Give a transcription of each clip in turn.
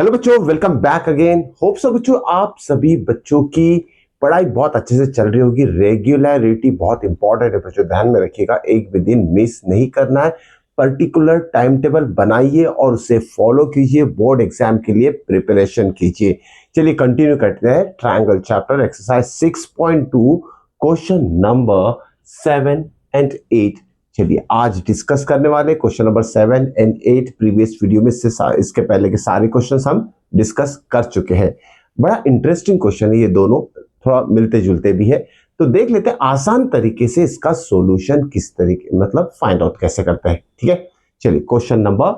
Hello बच्चों, welcome back again. Hope so बच्चों आप सभी बच्चों की पढ़ाई बहुत अच्छे से चल रही होगी। रेगुलरिटी बहुत इंपॉर्टेंट है बच्चों, ध्यान में रखिएगा। एक भी दिन मिस नहीं करना है। पर्टिकुलर टाइम टेबल बनाइए और उसे फॉलो कीजिए। बोर्ड एग्जाम के लिए प्रिपरेशन कीजिए। चलिए कंटिन्यू करते हैं। Triangle chapter exercise 6.2 question number 7 and 8। चलिए आज डिस्कस करने वाले question number 7 and 8। Previous video में से इसके पहले के सारे क्वेश्चंस हम डिस्कस कर चुके हैं। बड़ा इंटरेस्टिंग क्वेश्चन है ये दोनों, थोड़ा मिलते जुलते भी है। तो देख लेते हैं आसान तरीके से इसका सॉल्यूशन किस तरीके मतलब फाइंड आउट कैसे करते हैं। ठीक है, चलिए question number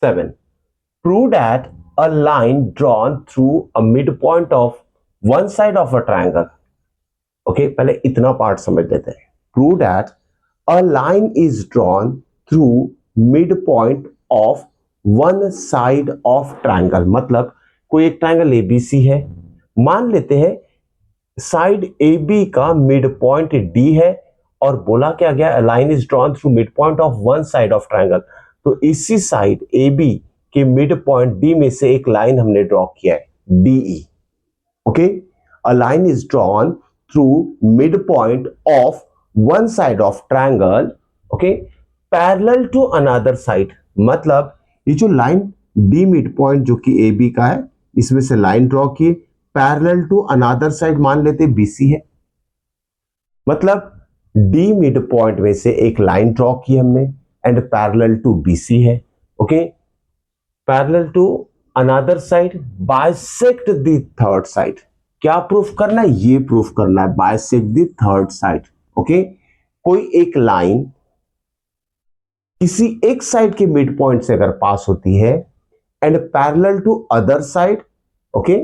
7। Prove that a line drawn through a mid point of one side of a triangle. Okay, पहले इतना पार्ट समझ लेते हैं। Prove that a line is drawn through midpoint of one side of triangle। मतलब कोई एक triangle ABC है, मान लेते हैं साइड AB का मिड पॉइंट D है और बोला क्या गया, a line is drawn through midpoint of one side of triangle। तो इसी साइड AB के मिड पॉइंट D में से एक लाइन हमने ड्रॉ किया है DE। Okay, a line is drawn through midpoint of one side of triangle, okay, parallel to another side। मतलब ये जो लाइन D मिड पॉइंट जो कि AB का है, इसमें से लाइन ड्रॉ किए, पैरेलल टू अनदर साइड मान लेते BC है। मतलब D मिड पॉइंट में से एक लाइन ड्रॉ की हमने एंड पैरेलल टू BC है। Okay, parallel to another side, bisect the third side. क्या प्रूफ करना है? ये प्रूफ करना है, bisect the third side. Okay, कोई एक लाइन किसी एक साइड के मिड पॉइंट से अगर पास होती है and parallel to other side, okay,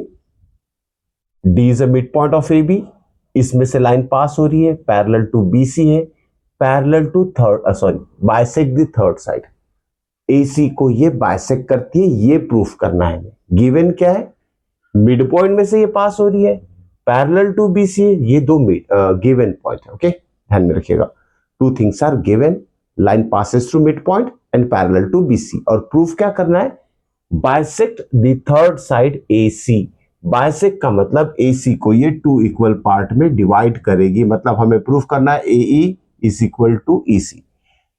D is a mid point of A B, इसमें से लाइन पास हो रही है, पैरेलल टू बी सी है, parallel to third sorry bisect the third side, AC को ये बाइसेक्ट करती है, ये प्रूफ करना है। गिवन क्या है? मिड पॉइंट में से ये पास हो रही है, पैरेलल टू BC है, ये दो गिवन पॉइंट है। ओके, ध्यान में रखिएगा, two things are given, line passes through mid point and parallel to BC। और प्रूफ क्या करना है? Bisect the third side AC। Bisect का मतलब AC को ये टू इक्वल पार्ट में डिवाइड करेगी, मतलब हमें प्रूफ करना है AE is equal to EC।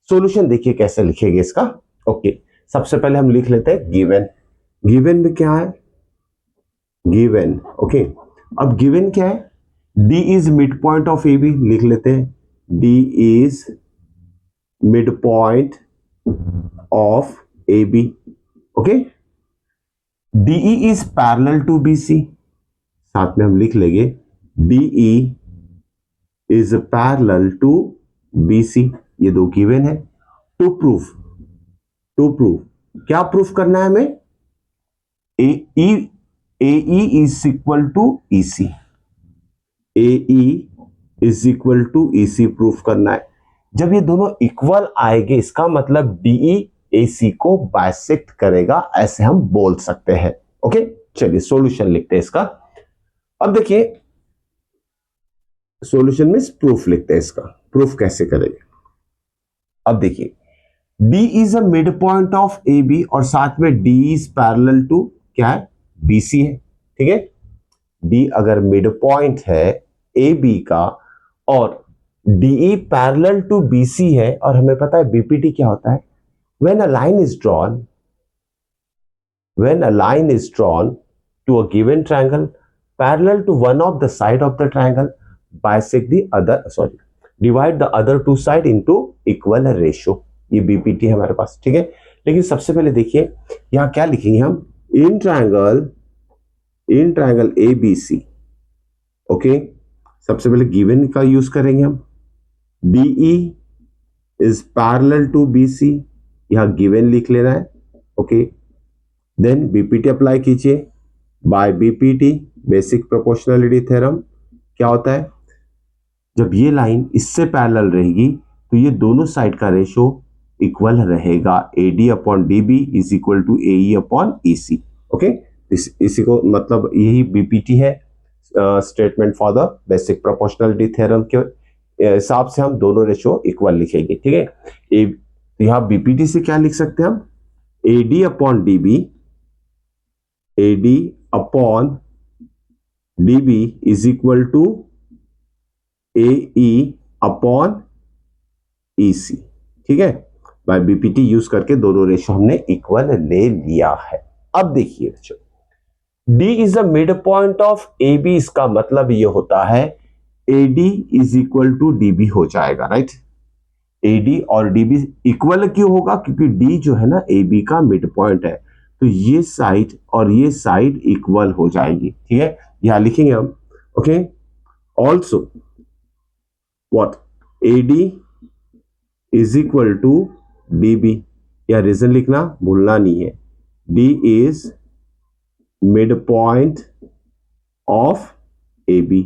Solution देखिए कैसे लिखेंगे इसका। ओके, सबसे पहले हम लिख लेते हैं गिवन। गिवन में क्या है? गिवन। ओके, अब गिवन क्या है? D is mid point of AB, लिख लेते हैं D is mid point of AB। Okay, DE is parallel to BC, साथ में हम लिख लेंगे DE is parallel to BC। ये दो गिवन है। टू प्रूफ क्या प्रूफ करना है हमें? AE is equal to EC। AE is equal to EC proof करना है। जब ये दोनों इक्वल आएंगे इसका मतलब DE AC को बाइसेक्ट करेगा, ऐसे हम बोल सकते हैं। ओके, चलिए सॉल्यूशन लिखते हैं इसका। अब देखिए सॉल्यूशन में प्रूफ लिखते हैं इसका। प्रूफ कैसे करेंगे? अब देखिए D is a mid point of AB और साथ में D इज पैरेलल टू क्या है? BC है। ठीक है, D अगर मिड पॉइंट है AB का और DE पैरेलल टू BC है, और हमें पता है BPT क्या होता है? When a line is drawn to a given triangle parallel to one of the side of the triangle, bisect the other, divide the other two side into equal ratio। ये BPT है हमारे पास। ठीक है, लेकिन सबसे पहले देखिए यहां क्या लिखेंगे हम? In triangle ABC। ओके, सबसे पहले गिवन का यूज करेंगे हम। DE is parallel to BC, यहां गिवन लिख लेना है। ओके, देन BPT अप्लाई कीजिए। By BPT basic proportionality theorem क्या होता है? जब ये लाइन इससे पैरेलल रहेगी तो ये दोनों साइड का रेशियो इक्वल रहेगा। AD upon DB is equal to AE upon EC। Okay, इसी को मतलब यही BPT है, statement for the basic proportionality theorem के हिसाब से हम दोनों रेशियो इक्वल लिखेंगे। ठीक है, यहां BPT से क्या लिख सकते हैं हम? AD upon DB AD upon DB is equal to AE upon EC। ठीक है, बाय BPT यूज करके दोनों रेशो हमने इक्वल ले लिया है। अब देखिए बच्चों, D is the mid point of AB, इसका मतलब ये होता है AD is equal to DB हो जाएगा, राइट। AD और DB इक्वल क्यों होगा, क्योंकि D जो है ना AB का मिड पॉइंट है, तो ये साइड और ये साइड इक्वल हो जाएगी। ठीक है, यहां लिखेंगे हम, okay. Also what, AD is equal to DB, या रीजन लिखना भूलना नहीं है। D is mid point of AB,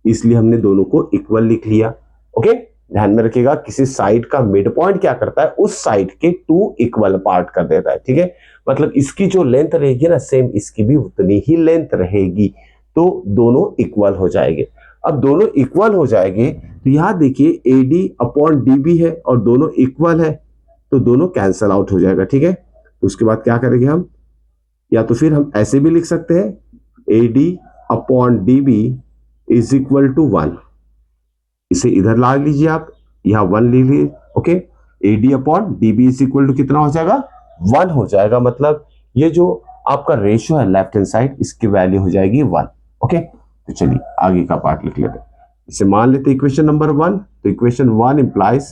इसलिए हमने दोनों को इक्वल लिख लिया। ओके, ध्यान में रखिएगा, किसी साइड का मिड पॉइंट क्या करता है, उस साइड के टू इक्वल पार्ट कर देता है। ठीक है, मतलब इसकी जो लेंथ रहेगी ना, सेम इसकी भी उतनी ही लेंथ रहेगी, तो दोनों इक्वल हो जाएंगे। अब दोनों इक्वल हो जाएंगे तो यहां देखिए AD अपॉन DB है और दोनों इक्वल है, तो दोनों कैंसल आउट हो जाएगा। ठीक है, तो उसके बाद क्या करेंगे हम, या तो फिर हम ऐसे भी लिख सकते हैं AD upon DB is equal to 1, इसे इधर ला लीजिए आप, यहां 1 ले लीजिए। Okay, AD upon DB is equal to कितना हो जाएगा, 1 हो जाएगा। मतलब ये जो आपका रेशियो है लेफ्ट हैंड साइड, इसकी वैल्यू हो जाएगी 1। ओके, तो चलिए आगे का पार्ट लिख लेते हैं। इसे मान लेते हैं इक्वेशन नंबर 1, तो इक्वेशन 1 इंप्लाइज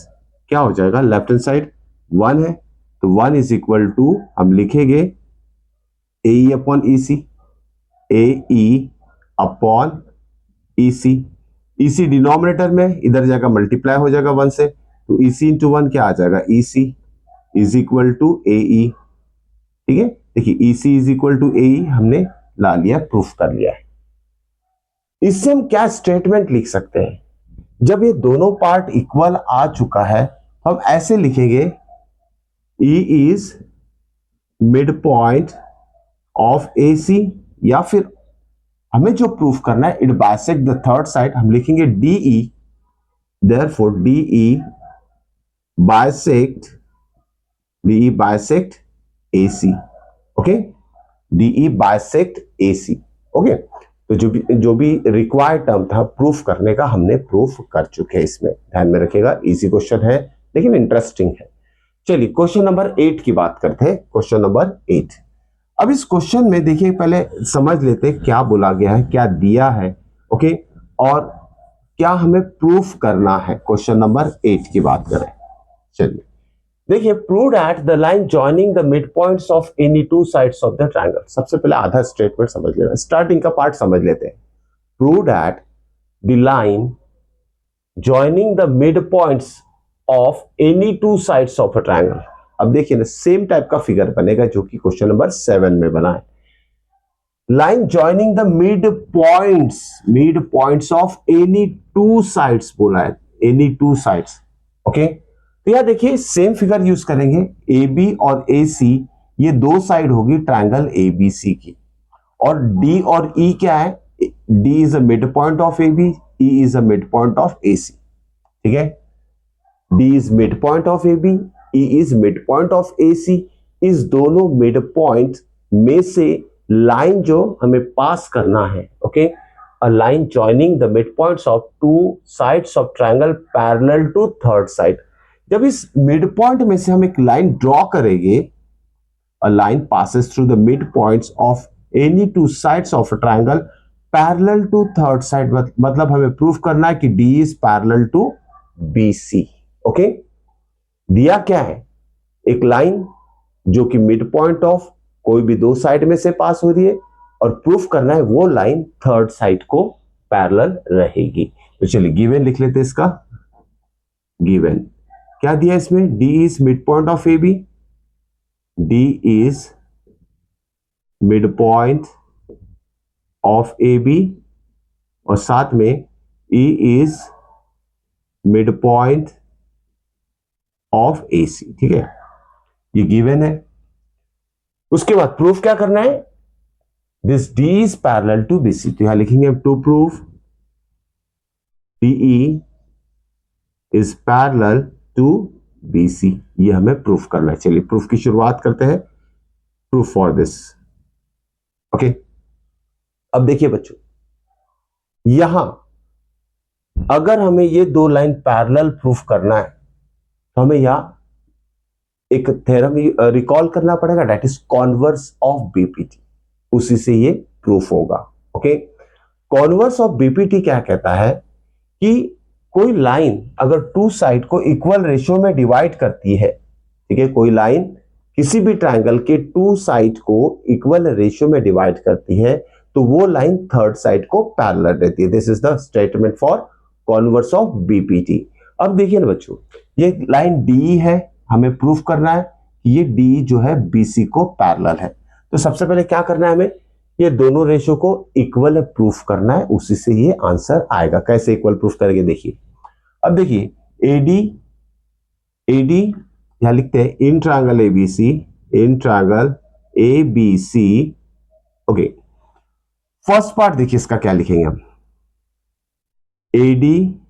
क्या हो जाएगा, लेफ्ट हैंड साइड 1 है, तो 1 इज इक्वल टू हम लिखेंगे AE upon EC, AE upon EC। EC denominator में इधर जाकर मल्टीप्लाई हो जाएगा 1 से, तो EC इंटू 1 क्या आ जाएगा, EC is equal to AE। ठीक है, देखिए EC is equal to AE हमने ला लिया, प्रूफ कर लिया है। इससे हम क्या स्टेटमेंट लिख सकते हैं, जब ये दोनों पार्ट इक्वल आ चुका है तो हम ऐसे लिखेंगे E is mid point of AC, या फिर हमें जो प्रूफ करना है, it bisect the third side, हम लिखेंगे DE, therefore DE bisect AC। Okay, DE bisect AC। Okay, तो जो भी रिक्वायर्ड टर्म था प्रूफ करने का, हमने प्रूफ कर चुके हैं। इसमें ध्यान में रखिएगा, इजी क्वेश्चन है लेकिन इंटरेस्टिंग है। चलिए क्वेश्चन नंबर 8 की बात करते हैं। क्वेश्चन नंबर 8, अब इस क्वेश्चन में देखिए, पहले समझ लेते हैं क्या बोला गया है, क्या दिया है। ओके, और क्या हमें प्रूफ करना है। क्वेश्चन नंबर 8 की बात करें, चलिए देखिए, prove that the line joining the mid points of any two sides of the triangle. सबसे पहले आधा स्टेटमेंट समझ लेना, स्टार्टिंग का पार्ट समझ लेते हैं। Prove that the line joining the mid points of any two sides of a triangle. अब देखिए ना, सेम टाइप का फिगर बनेगा जो कि क्वेश्चन नंबर 7 में बना है। Line joining the mid points of any two sides बोला है, एनी टू साइड्स। ओके, तो यहां देखिए सेम फिगर यूज करेंगे, AB और AC ये दो साइड होगी ट्रायंगल ABC की, और D और E क्या है, D is a mid point of AB, E is a mid point of AC। ठीक है, D is mid point of AB, E is mid point of AC। इस दोनों मिड पॉइंट में से लाइन जो हमें पास करना है, okay, a line joining the mid points of two sides of triangle parallel to third side. जब इस मिड पॉइंट में से हम एक लाइन ड्रॉ करेंगे, a line passes through the mid points of any two sides of a triangle parallel to third side, मतलब हमें proof करना है कि D is parallel to BC। ओके, दिया क्या है, एक लाइन जो कि मिड पॉइंट ऑफ कोई भी दो साइड में से पास हो रही है, और प्रूफ करना है वो लाइन थर्ड साइड को पैरेलल रहेगी। तो चलिए गिवन लिख लेते हैं इसका। गिवन क्या दिया इसमें, D is mid point of AB, D is mid point of AB, और साथ में E is mid point of AC। ठीक है, ये गिवन है। उसके बाद प्रूफ क्या करना है, this D is parallel to BC, तो यहां लिखेंगे to proof DE is parallel to BC, ये हमें प्रूफ करना है। चलिए प्रूफ की शुरुआत करते हैं। प्रूफ फॉर दिस, ओके, अब देखिए बच्चों, यहां अगर हमें ये दो लाइन पैरेलल प्रूफ करना है तो हमें यहां एक थ्योरम रिकॉल करना पड़ेगा, that is converse of BPT, उसी से ये प्रूफ होगा। ओके, कॉन्वर्स ऑफ बीपीटी क्या कहता है कि कोई लाइन अगर टू साइड को इक्वल रेशियो में डिवाइड करती है, ठीक है, कोई लाइन किसी भी ट्रायंगल के टू साइड को इक्वल रेशियो में डिवाइड करती है तो वो लाइन थर्ड साइड को पैरेलल रहती है। This is the statement for converse of BPT. अब देखिए ना बच्चों, ये लाइन डी है, हमें प्रूफ करना है कि ये डी जो है बीसी को पैरेलल है। तो सबसे पहले क्या करना है हमें, ये दोनों रेशियो को इक्वल प्रूफ करना है, उसी से ये आंसर आएगा। कैसे इक्वल प्रूफ करेंगे देखिए, अब देखिए एडी एडी यहां लिखते हैं in triangle ABC, in triangle ABC. Okay, first part देखिए इसका क्या लिखेंगे हम, AD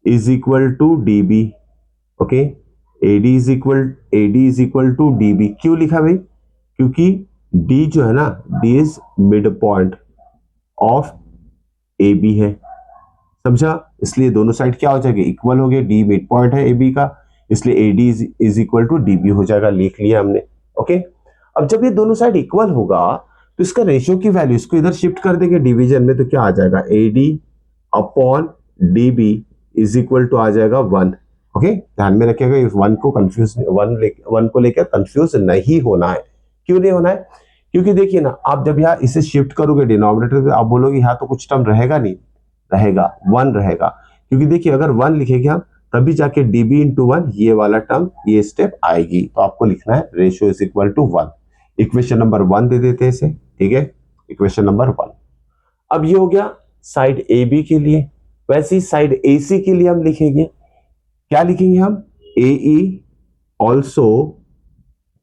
is equal to DB. Okay, AD is equal to DB. क्यों लिखा भाई, क्योंकि डी जो है ना, D is mid point of A B है, समझा, इसलिए दोनों साइड क्या हो जाएगा, इक्वल हो गए, डी मिड पॉइंट है ए बी का, इसलिए A D is equal to D B हो जाएगा, लिख लिया हमने। ओके, अब जब ये दोनों साइड इक्वल होगा तो इसका रेशियो की वैल्यू इसको इधर शिफ्ट कर देंगे डिवीजन में, तो क्या आ जाएगा, A D upon D B is equal to आ जाएगा 1। ओके, ध्यान में रखिएगा, इस वन को लेकर कंफ्यूज नहीं होना है। क्यों नहीं होना है, क्योंकि देखिए ना, आप जब यहाँ इसे शिफ्ट करोगे डिनोमिनेटर तो आप बोलोगे यहाँ तो कुछ टर्म रहेगा नहीं, रहेगा 1 रहेगा, क्योंकि देखिए अगर 1 लिखेंगे हम तभी जाके db इंटू 1 ये वाला टर्म, ये स्टेप आएगी। तो आपको लिखना है ratio is equal to 1। Equation number 1 दे देते हैं इसे, ठीक है, इक्वेशन नंबर 1। अब ये हो गया साइड ए बी के लिए, वैसे ही साइड ए सी के लिए हम लिखेंगे, क्या लिखेंगे हम, A E also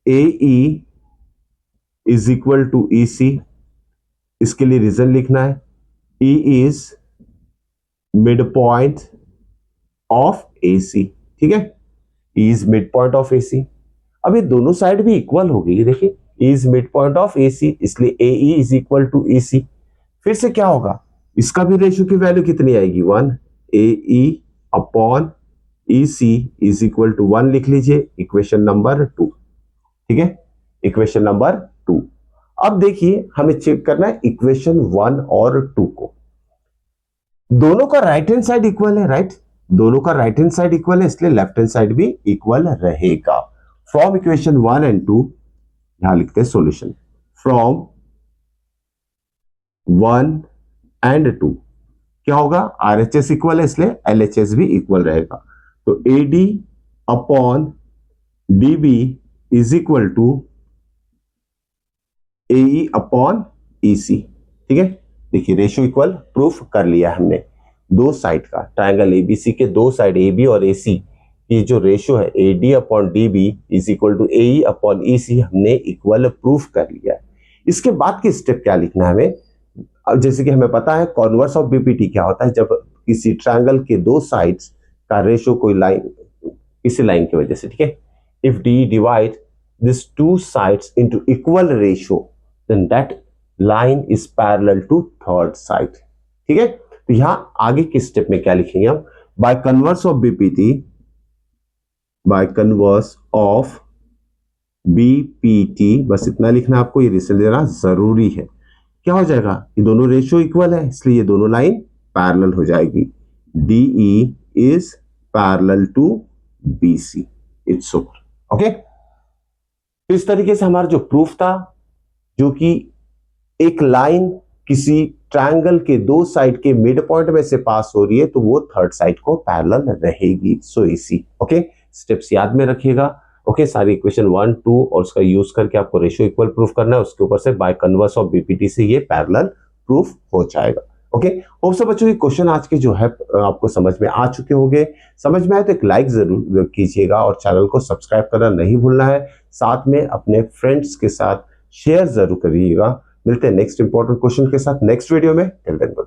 A E is equal to E C. इसके लिए रीजन लिखना है, E is mid point of A C, ठीक है, E is mid point of A C. अब ये दोनों साइड भी इक्वल हो गई, देखिए E is mid point of A C, इसलिए A E is equal to A C. फिर से क्या होगा, इसका भी रेशियो की वैल्यू कितनी आएगी, 1, A E upon E C is equal to 1 लिख लीजिए, इक्वेशन नंबर 2, ठीक है, इक्वेशन नंबर 2। अब देखिए हमें चेक करना है इक्वेशन 1 और 2 को, दोनों का राइट हैंड साइड इक्वल है, राइट, दोनों का राइट हैंड साइड इक्वल है, इसलिए लेफ्ट हैंड साइड भी इक्वल रहेगा। फ्रॉम इक्वेशन 1 एंड 2 यहां लिखते हैं सॉल्यूशन, फ्रॉम 1 एंड 2 क्या होगा, आरएचएस इक्वल है इसलिए एलएचएस भी इक्वल रहेगा। तो AD upon DB is equal to AE upon EC, ठीक है। देखिए रेशियो इक्वल प्रूफ कर लिया हमने, दो साइड का ट्रायंगल एबीसी के दो साइड एबी और एसी की जो रेशियो है AD upon DB is equal to AE upon EC हमने इक्वल प्रूफ कर लिया है। इसके बाद की स्टेप क्या लिखना है हमें, अब जैसे कि हमें पता है कॉन्वर्स ऑफ बीपीटी क्या होता है, जब किसी ट्रायंगल के दो साइड्स का रेशियो कोई लाइन किसी लाइन की वजह से, ठीक है, if D divide this two sides into equal ratio then that line is parallel to third side, ठीक है। तो यहां आगे के स्टेप में क्या लिखेंगे हम, by converse of BPT, by converse of BPT, बस इतना लिखना आपको, ये रिजल्ट देना जरूरी है। क्या हो जाएगा, ये दोनों रेशियो इक्वल है इसलिए ये दोनों लाइन पैरेलल हो जाएगी, DE is parallel to BC, it's over. Okay, इस तरीके से हमारा जो प्रूफ था, जो कि एक लाइन किसी ट्रायंगल के दो साइड के मिड पॉइंट में से पास हो रही है तो वो थर्ड साइड को पैरेलल रहेगी, सो इसी। ओके, स्टेप्स याद में रखिएगा। ओके, सारी इक्वेशन 1, 2 और उसका यूज करके आपको रेशियो इक्वल प्रूफ करना है, उसके ऊपर से बाय कन्वर्स ऑफ बीपीटी से ये पैरेलल प्रूफ हो जाएगा। ओके, होप सो बच्चों ये क्वेश्चन आज के जो है आपको समझ में आ चुके होंगे। समझ में आए तो एक लाइक जरूर कीजिएगा और चैनल को सब्सक्राइब करना नहीं भूलना है, साथ में अपने फ्रेंड्स के साथ शेयर जरूर करिएगा। मिलते हैं नेक्स्ट इंपॉर्टेंट क्वेश्चन के साथ नेक्स्ट वीडियो में। Till then good.